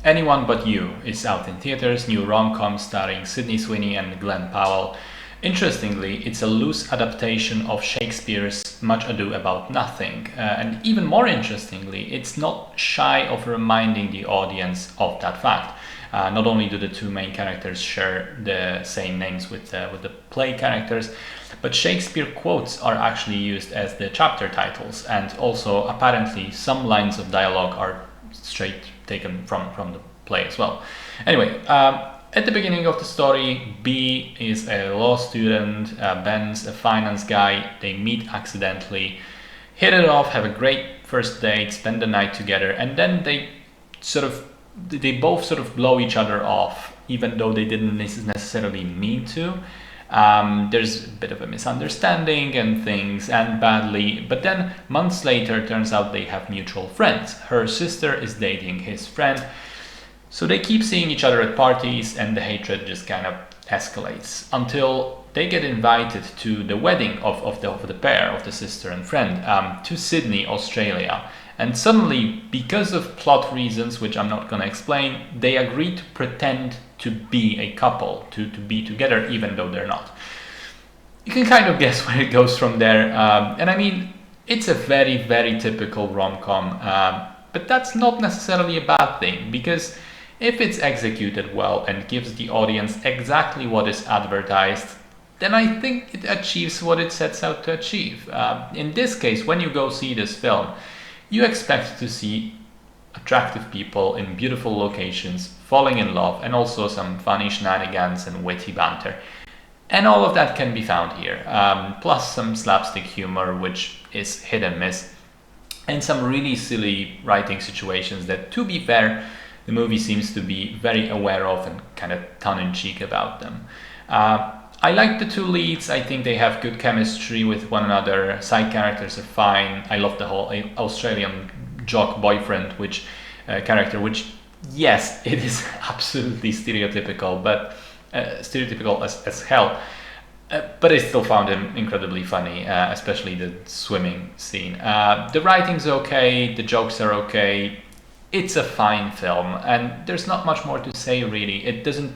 Anyone But You is out in theaters, new rom-com starring Sydney Sweeney and Glenn Powell. Interestingly, it's a loose adaptation of Shakespeare's Much Ado About Nothing. And even more interestingly, it's not shy of reminding the audience of that fact. Not only do the two main characters share the same names with the play characters, but Shakespeare quotes are actually used as the chapter titles, and also apparently some lines of dialogue are straight taken from the play as well. Anyway, at the beginning of the story, Bea is a law student, Ben's a finance guy. They meet accidentally, hit it off, have a great first date, spend the night together, and then they both sort of blow each other off, even though they didn't necessarily mean to. There's a bit of a misunderstanding and things end badly, but then months later it turns out they have mutual friends. Her sister is dating his friend, so they keep seeing each other at parties, and the hatred just kind of escalates until they get invited to the wedding of the pair, of the sister and friend, to Sydney, Australia. And suddenly, because of plot reasons, which I'm not going to explain, they agree to pretend to be a couple, to be together, even though they're not. You can kind of guess where it goes from there. And I mean, it's a very, very typical rom-com, but that's not necessarily a bad thing, because if it's executed well and gives the audience exactly what is advertised, then I think it achieves what it sets out to achieve. In this case, when you go see this film, you expect to see attractive people in beautiful locations falling in love, and also some funny shenanigans and witty banter. And all of that can be found here, plus some slapstick humor, which is hit and miss, and some really silly writing situations that, to be fair, the movie seems to be very aware of and kind of tongue-in-cheek about them. I like the two leads. I think they have good chemistry with one another. Side characters are fine. I love the whole Australian jock boyfriend character, which, yes, it is absolutely stereotypical, but stereotypical as hell. But I still found him incredibly funny, especially the swimming scene. The writing's okay, the jokes are okay. It's a fine film, and there's not much more to say, really. It doesn't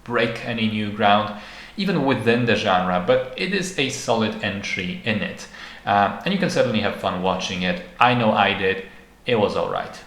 break any new ground, even within the genre, but it is a solid entry in it. And you can certainly have fun watching it. I know I did. It was alright.